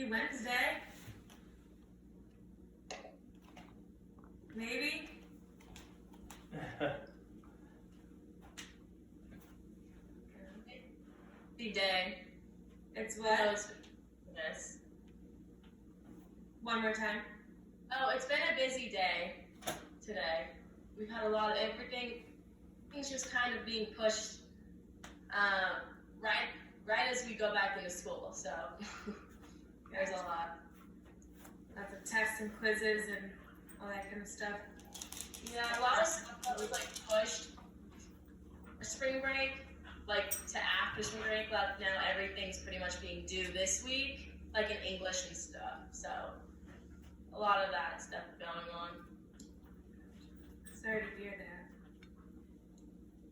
Maybe Wednesday. Maybe. Busy day. It's what? This. One more time. Oh, it's been a busy day today. We've had a lot of everything. Things just kind of being pushed right as we go back into school. So there's a lot. Lots of tests and quizzes and all that kind of stuff. Yeah, a lot of stuff that was like pushed for spring break, like to after spring break. But now everything's pretty much being due this week, like in English and stuff. So a lot of that stuff going on. Sorry to hear that.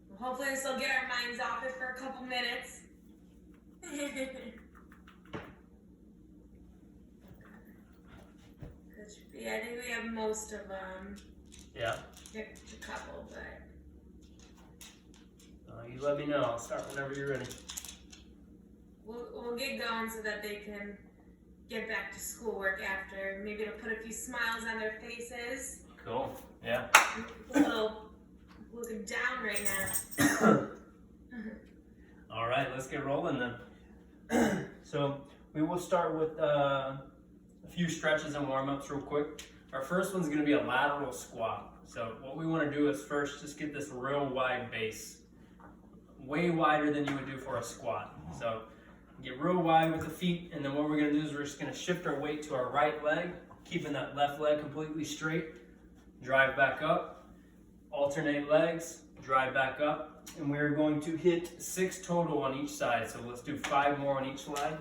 Well, hopefully this will get our minds off it for a couple minutes. Yeah, I think we have most of them. Yeah. Picked a couple, but You let me know. I'll start whenever you're ready. we'll get going so that they can get back to schoolwork after. Maybe it'll put a few smiles on their faces. Cool. Yeah. A little looking down right now. All right, let's get rolling then. So we will start with a few stretches and warm-ups real quick. Our first one's going to be a lateral squat. So what we want to do is first just get this real wide base. Way wider than you would do for a squat. So get real wide with the feet, and then what we're going to do is we're just going to shift our weight to our right leg, keeping that left leg completely straight. Drive back up, alternate legs, drive back up, and we're going to hit 6 total on each side. So let's do 5 more on each leg.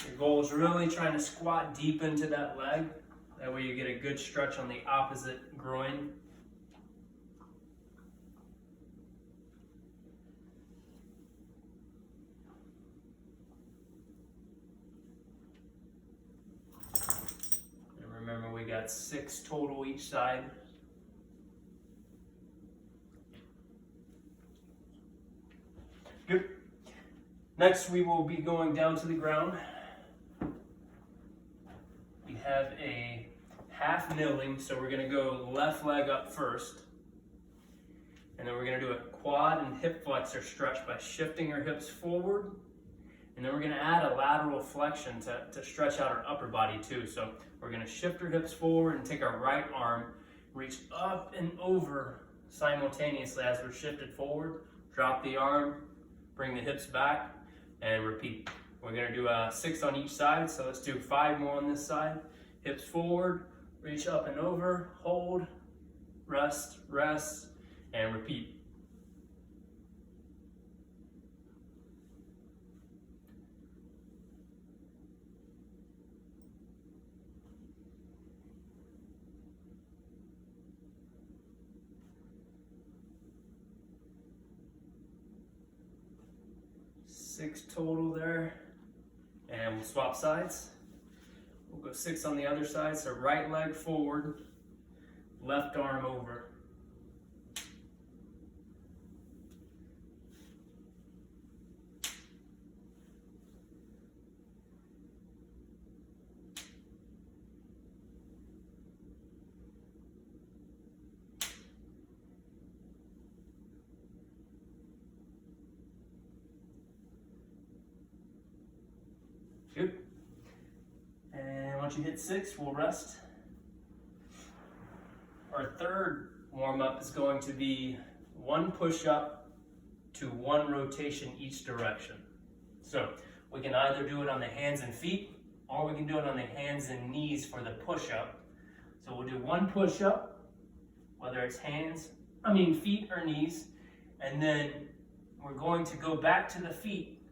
Your goal is really trying to squat deep into that leg. That way you get a good stretch on the opposite groin. And remember, we got 6 total each side. Good. Next, we will be going down to the ground. We have a half kneeling, so we're going to go left leg up first. And then we're going to do a quad and hip flexor stretch by shifting our hips forward. And then we're going to add a lateral flexion to stretch out our upper body too. So we're going to shift our hips forward and take our right arm, reach up and over simultaneously as we're shifted forward. Drop the arm, bring the hips back, and repeat. We're going to do 6 on each side, so let's do 5 more on this side. Hips forward, reach up and over, hold, rest, rest, and repeat. Six total there, and we'll swap sides. We'll go 6 on the other side, so right leg forward, left arm over. Good. And once you hit 6, we'll rest. Our third warm-up is going to be 1 push-up to 1 rotation each direction. So we can either do it on the hands and feet, or we can do it on the hands and knees for the push-up. So we'll do 1 push-up, whether it's feet or knees, and then we're going to go back to the feet,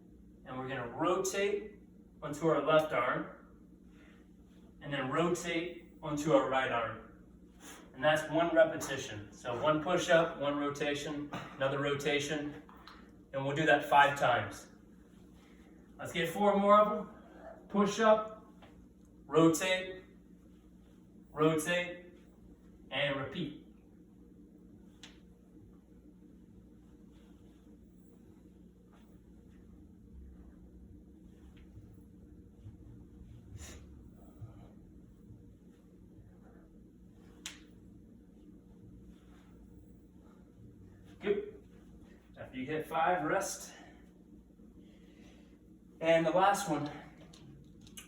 and we're going to rotate onto our left arm, and then rotate onto our right arm. And that's 1 repetition. So 1 push-up, 1 rotation, another rotation, and we'll do that 5 times. Let's get 4 more of them. Push-up, rotate, rotate, and repeat. After you hit 5, rest. And the last one,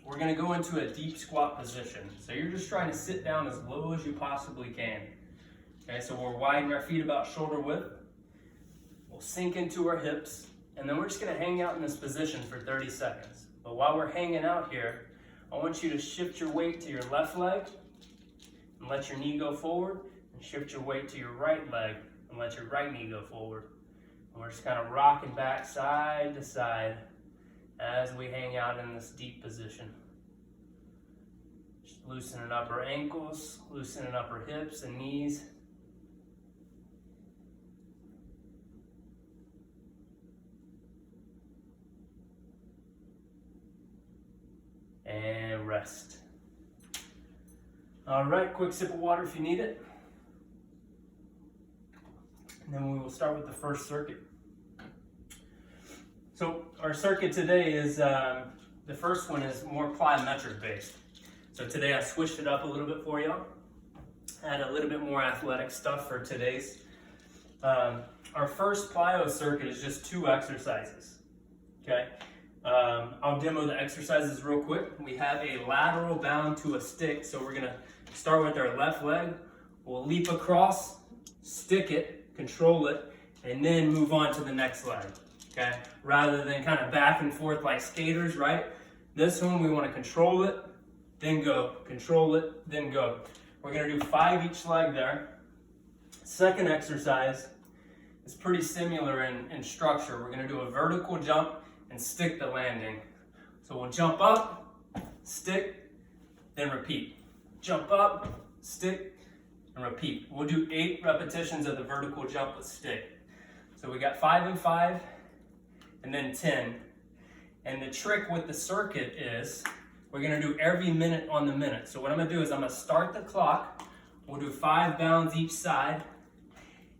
we're gonna go into a deep squat position. So you're just trying to sit down as low as you possibly can. Okay, so we'll widen our feet about shoulder width. We'll sink into our hips, and then we're just gonna hang out in this position for 30 seconds. But while we're hanging out here, I want you to shift your weight to your left leg and let your knee go forward, and shift your weight to your right leg and let your right knee go forward. And we're just kind of rocking back side to side as we hang out in this deep position. Just loosening up our ankles, loosening up our hips and knees. And rest. All right, quick sip of water if you need it. And then we will start with the first circuit. So our circuit today is, the first one is more plyometric based. So today I switched it up a little bit for y'all. Add a little bit more athletic stuff for today's. Our first plyo circuit is just 2 exercises, okay? I'll demo the exercises real quick. We have a lateral bound to a stick, so we're gonna start with our left leg. We'll leap across, stick it, control it, and then move on to the next leg, okay? Rather than kind of back and forth like skaters, right? This one, we wanna control it, then go, control it, then go. We're gonna do 5 each leg there. Second exercise is pretty similar in structure. We're gonna do a vertical jump and stick the landing. So we'll jump up, stick, then repeat. Jump up, stick, and repeat. We'll do 8 repetitions of the vertical jump with stick. So we got 5 and 5, and then 10. And the trick with the circuit is we're gonna do every minute on the minute. So what I'm gonna do is I'm gonna start the clock. We'll do 5 bounds each side.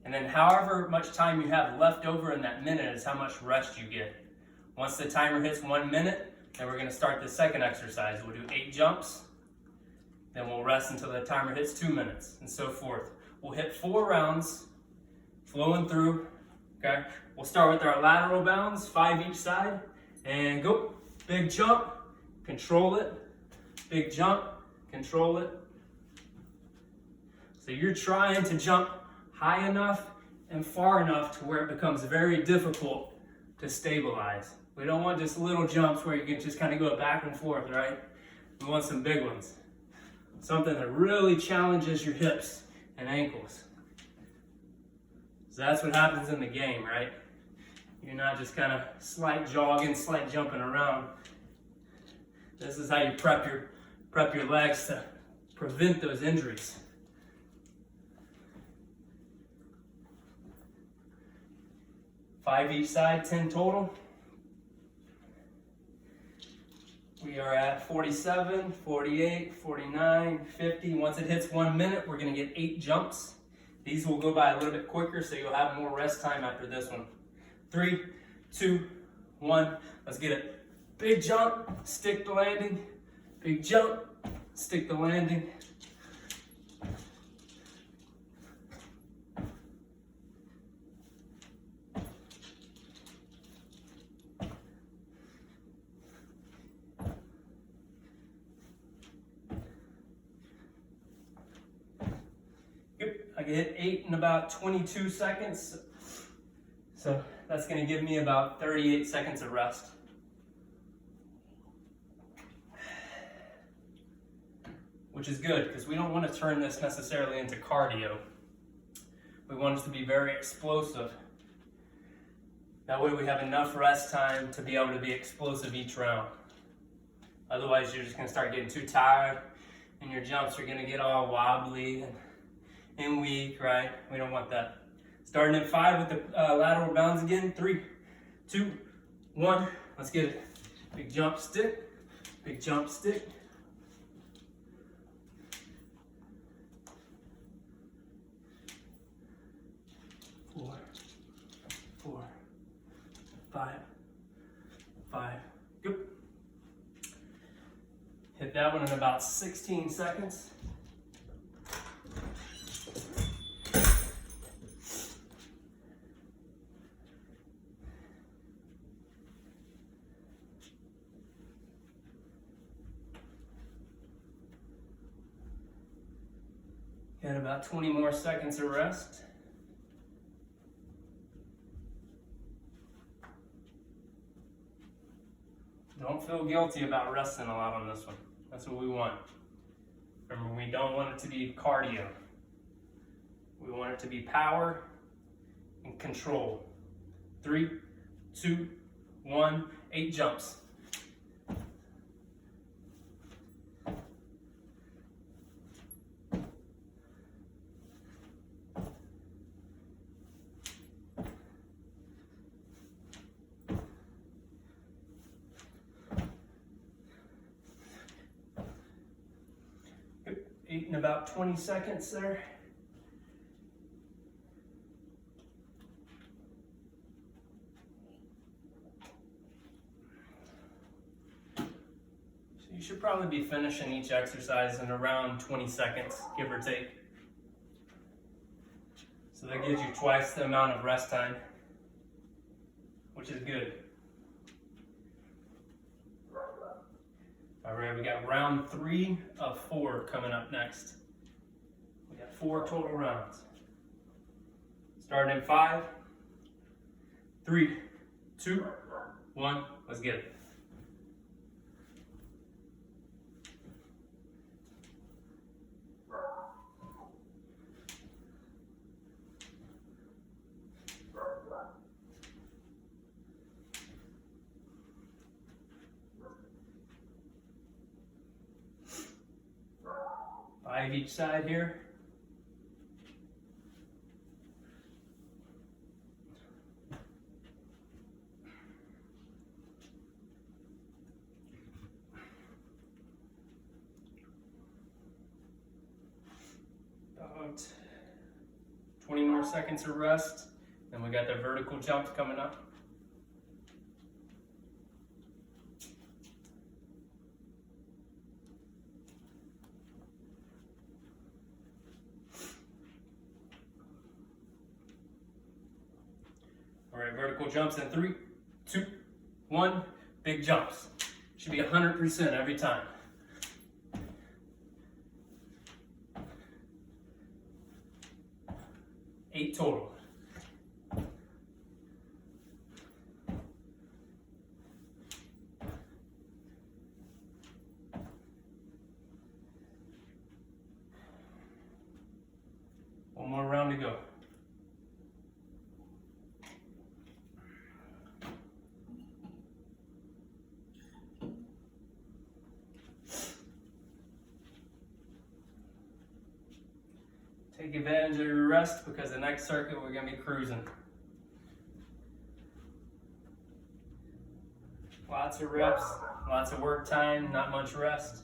And then however much time you have left over in that minute is how much rest you get. Once the timer hits 1 minute, then we're gonna start the second exercise. We'll do 8 jumps, then we'll rest until the timer hits 2 minutes, and so forth. We'll hit 4 rounds, flowing through, okay? We'll start with our lateral bounds, 5 each side, and go. Big jump, control it. Big jump, control it. So you're trying to jump high enough and far enough to where it becomes very difficult to stabilize. We don't want just little jumps where you can just kind of go back and forth, right? We want some big ones. Something that really challenges your hips and ankles. So that's what happens in the game, right? You're not just kind of slight jogging, slight jumping around. This is how you prep your legs to prevent those injuries. Five each side, 10 total. We are at 47, 48, 49, 50. Once it hits 1 minute, we're gonna get 8 jumps. These will go by a little bit quicker, so you'll have more rest time after this one. 3, 2, 1, let's get it. Big jump, stick the landing. Big jump, stick the landing. I can hit 8 in about 22 seconds. So that's gonna give me about 38 seconds of rest. Which is good, because we don't want to turn this necessarily into cardio. We want it to be very explosive. That way we have enough rest time to be able to be explosive each round. Otherwise you're just gonna start getting too tired and your jumps are gonna get all wobbly and weak, right? We don't want that. Starting at 5 with the lateral bounds again. 3, 2, 1. Let's get it. Big jump, stick. Big jump, stick. 4, 4, 5, 5. Go. Hit that one in about 16 seconds. Got about 20 more seconds of rest. Don't feel guilty about resting a lot on this one. That's what we want. Remember, we don't want it to be cardio. We want it to be power and control. 3, 2, 1, 8 jumps. Good. 8 in about 20 seconds there. You should probably be finishing each exercise in around 20 seconds, give or take. So that gives you twice the amount of rest time, which is good. All right, we got round 3 of 4 coming up next. We got 4 total rounds. Starting in 5, 3, 2, 1, let's get it. Five each side here. About 20 more seconds of rest. Then we got the vertical jumps coming up. All right, vertical jumps in 3, 2, 1, big jumps. Should be 100% every time. Eight total. One more round to go. Take advantage of your rest because the next circuit we're going to be cruising. Lots of reps, lots of work time, not much rest.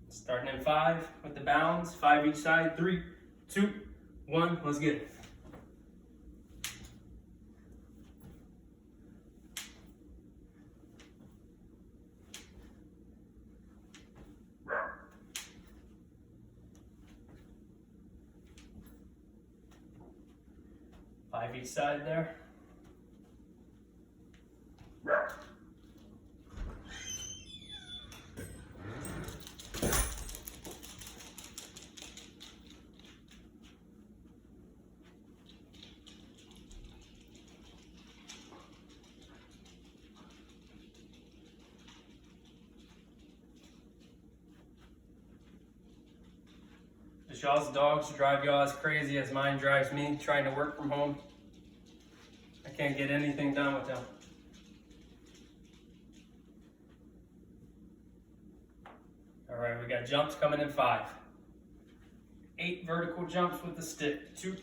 Starting in 5 with the bounds, 5 each side, 3, 2, 1, let's get it. Five each side there. Does y'all's dogs drive y'all as crazy as mine drives me trying to work from home? I can't get anything done with them. All right, we got jumps coming in 5. 8 vertical jumps with the stick. 2,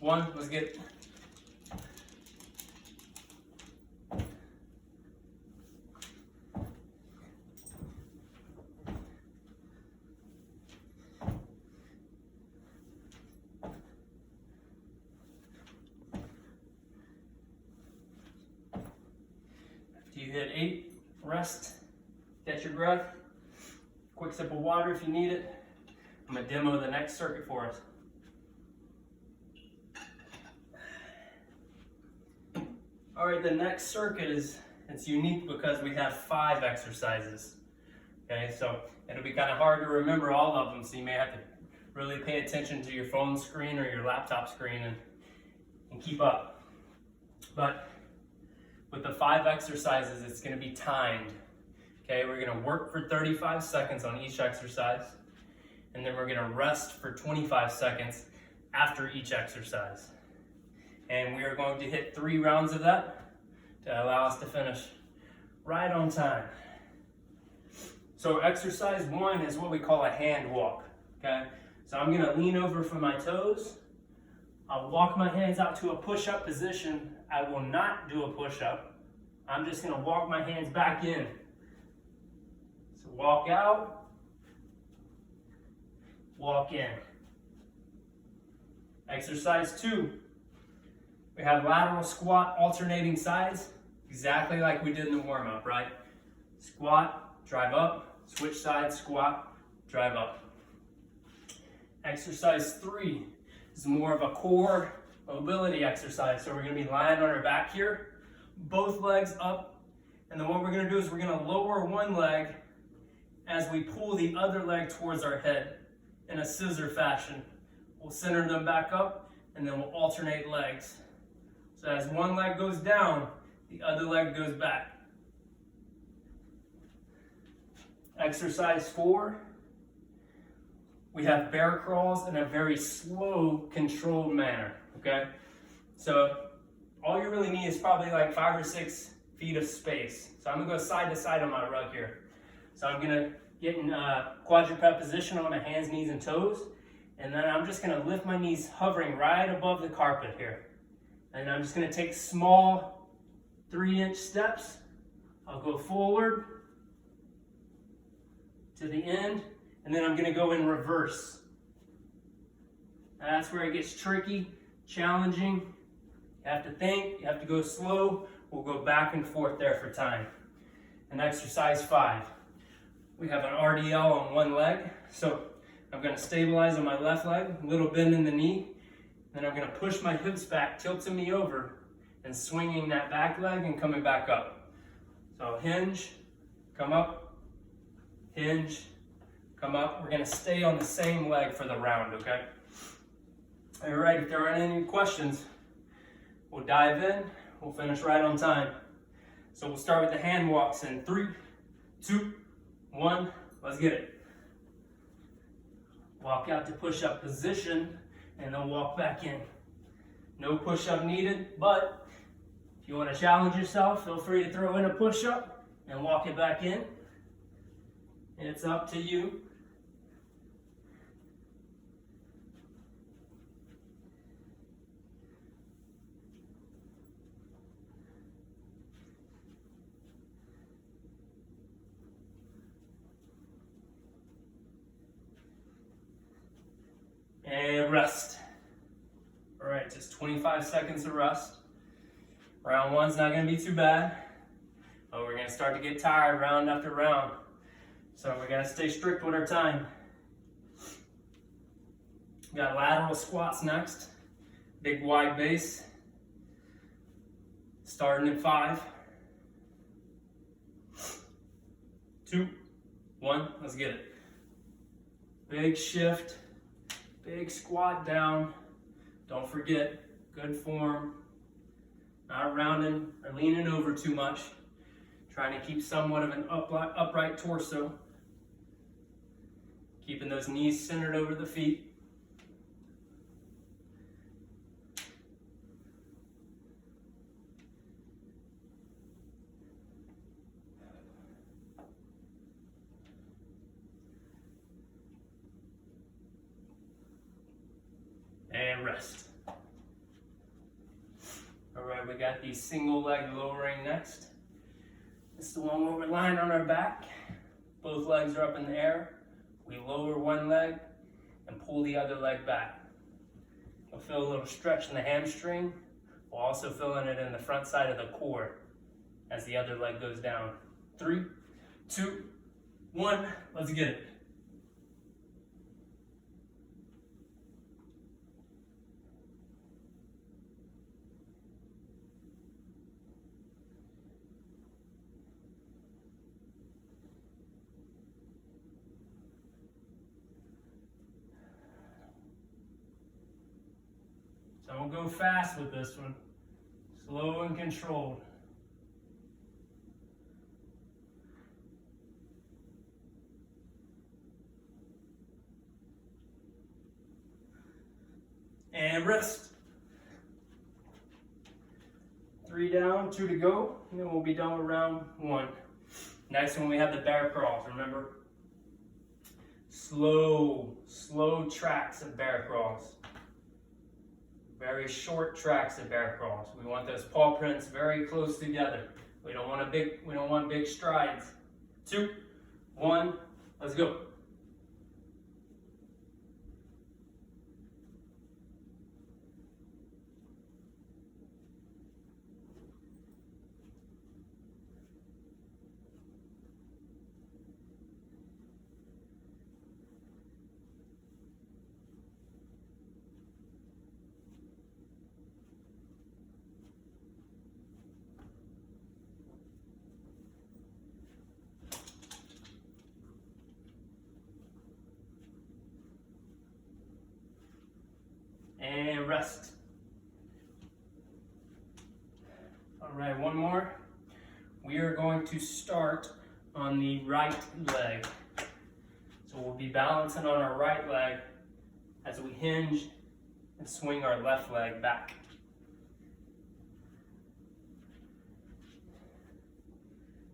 1, let's get it. You hit 8, rest, catch your breath, quick sip of water if you need it. I'm going to demo the next circuit for us. All right, the next circuit is it's unique because we have 5 exercises. Okay, so it'll be kind of hard to remember all of them, so you may have to really pay attention to your phone screen or your laptop screen and keep up. But with the 5 exercises, it's going to be timed. Okay, we're going to work for 35 seconds on each exercise, and then we're going to rest for 25 seconds after each exercise. And we are going to hit 3 rounds of that to allow us to finish right on time. So exercise 1 is what we call a hand walk. Okay, so I'm going to lean over from my toes. I'll walk my hands out to a push-up position. I will not do a push-up. I'm just going to walk my hands back in. So walk out, walk in. Exercise 2. We have lateral squat alternating sides, exactly like we did in the warm-up, right? Squat, drive up, switch sides, squat, drive up. Exercise 3 is more of a core mobility exercise. So we're going to be lying on our back here, both legs up, and then what we're going to do is we're going to lower one leg as we pull the other leg towards our head in a scissor fashion. We'll center them back up, and then we'll alternate legs. So as one leg goes down, the other leg goes back. Exercise 4. We have bear crawls in a very slow, controlled manner, okay? So all you really need is probably like 5 or 6 feet of space. So I'm gonna go side to side on my rug here. So I'm gonna get in quadruped position on my hands, knees, and toes. And then I'm just gonna lift my knees hovering right above the carpet here. And I'm just gonna take small 3-inch steps. I'll go forward to the end, and then I'm gonna go in reverse. That's where it gets tricky, challenging. You have to think, you have to go slow. We'll go back and forth there for time. And exercise 5. We have an RDL on one leg. So I'm gonna stabilize on my left leg, a little bend in the knee. Then I'm gonna push my hips back, tilting me over, and swinging that back leg and coming back up. So hinge, come up, hinge, come up. We're gonna stay on the same leg for the round, okay? All right, if there aren't any questions, we'll dive in. We'll finish right on time. So we'll start with the hand walks in 3, 2, 1, let's get it. Walk out to push-up position, and then walk back in. No push-up needed, but if you want to challenge yourself, feel free to throw in a push-up and walk it back in. It's up to you. And rest. All right, just 25 seconds of rest. Round 1's not gonna be too bad, but we're gonna start to get tired round after round. So we gotta stay strict with our time. We got lateral squats next. Big wide base. Starting in 5, 2, 1, let's get it. Big shift. Big squat down. Don't forget, good form. Not rounding or leaning over too much. Trying to keep somewhat of an upright torso. Keeping those knees centered over the feet. And rest. All right, we got the single leg lowering next. This is the one where we're lying on our back. Both legs are up in the air. We lower one leg and pull the other leg back. We'll feel a little stretch in the hamstring. We're also feeling it in the front side of the core as the other leg goes down. 3, 2, 1, let's get it. Don't go fast with this one. Slow and controlled. And rest. 3 down, 2 to go, and then we'll be done with round 1. Next one we have the bear crawls, remember? Slow tracks of bear crawls. Very short tracks of bear crawls. We want those paw prints very close together. We don't want big strides. 2, 1, let's go. And rest. All right, one more. We are going to start on the right leg. So we'll be balancing on our right leg as we hinge and swing our left leg back.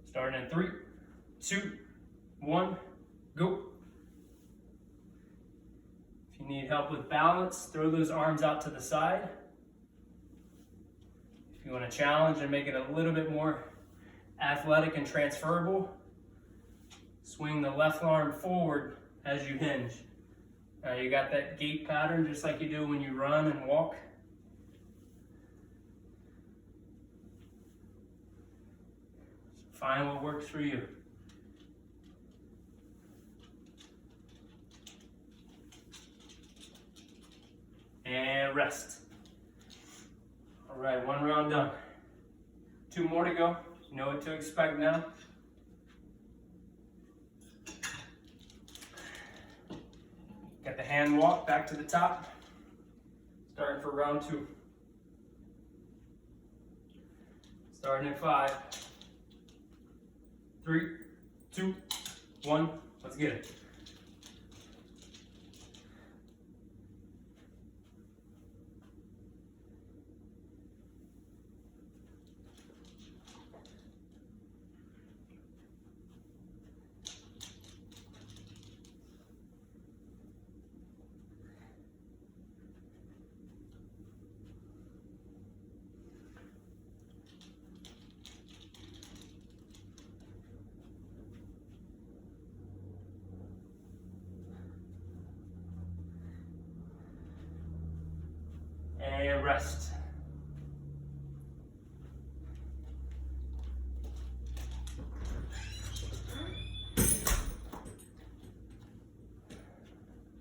Starting in 3, 2, 1, go. If you need help with balance, throw those arms out to the side. If you want to challenge and make it a little bit more athletic and transferable, swing the left arm forward as you hinge. Now you got that gait pattern just like you do when you run and walk. So find what works for you. And rest. All right, 1 round done. 2 more to go. You know what to expect now. Got the hand walk back to the top. Starting for round 2. Starting in 5, 3, 2, 1. Let's get it. And rest.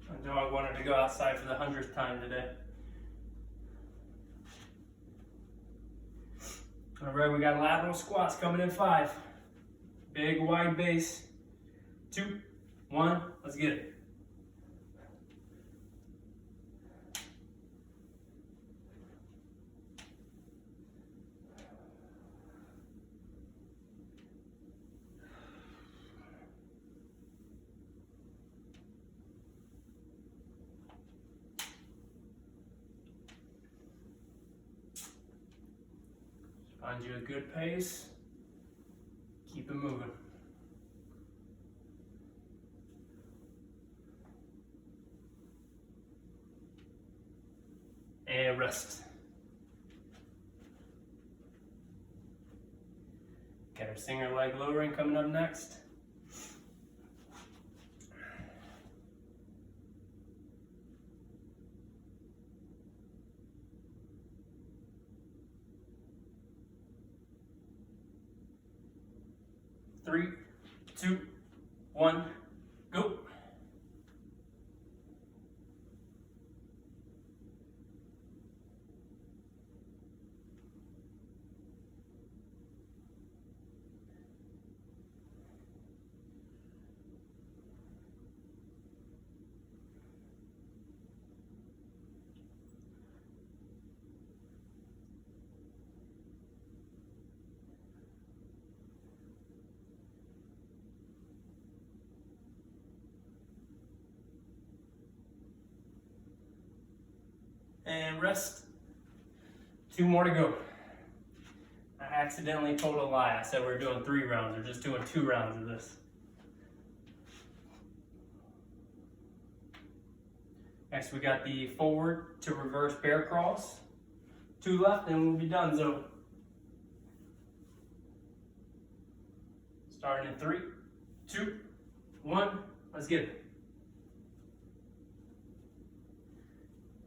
I know I wanted to go outside for the 100th time today. All right, we got lateral squats coming in 5. Big wide base. 2, 1, let's get it. Find you a good pace. Keep it moving. And rest. Got our singer leg lowering coming up next. Three, 2, 1, go. And rest. 2 more to go. I accidentally told a lie. I said we're doing 3 rounds. We're just doing 2 rounds of this. Next we got the forward to reverse bear crawls. 2 left and we'll be done. So starting in 3, 2, 1, let's get it.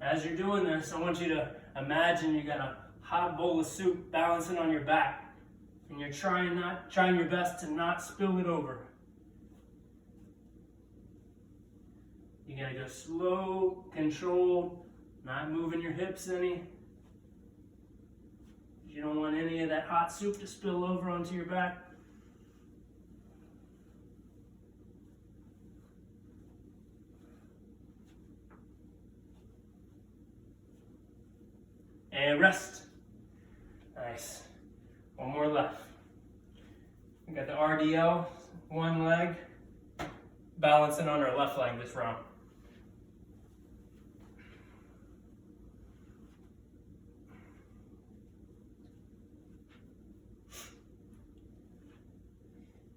As you're doing this, I want you to imagine you got a hot bowl of soup balancing on your back, and you're trying your best to not spill it over. You gotta go slow, controlled, not moving your hips any. You don't want any of that hot soup to spill over onto your back. And rest. Nice. 1 more left. We got the RDL, 1 leg, balancing on our left leg this round.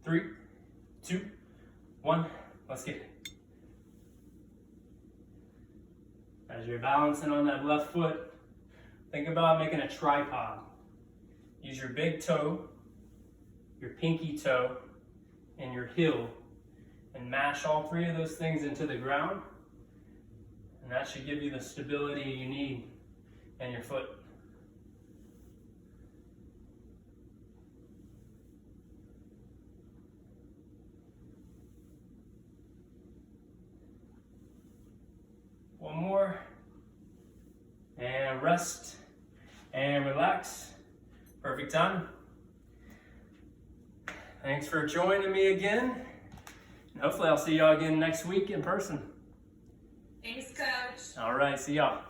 Three, 2, 1, let's get it. As you're balancing on that left foot, think about making a tripod. Use your big toe, your pinky toe, and your heel, and mash all 3 of those things into the ground, and that should give you the stability you need in your foot. One more, and rest, and relax. Perfect time. Thanks for joining me again. And hopefully I'll see y'all again next week in person. Thanks, Coach. All right, see y'all.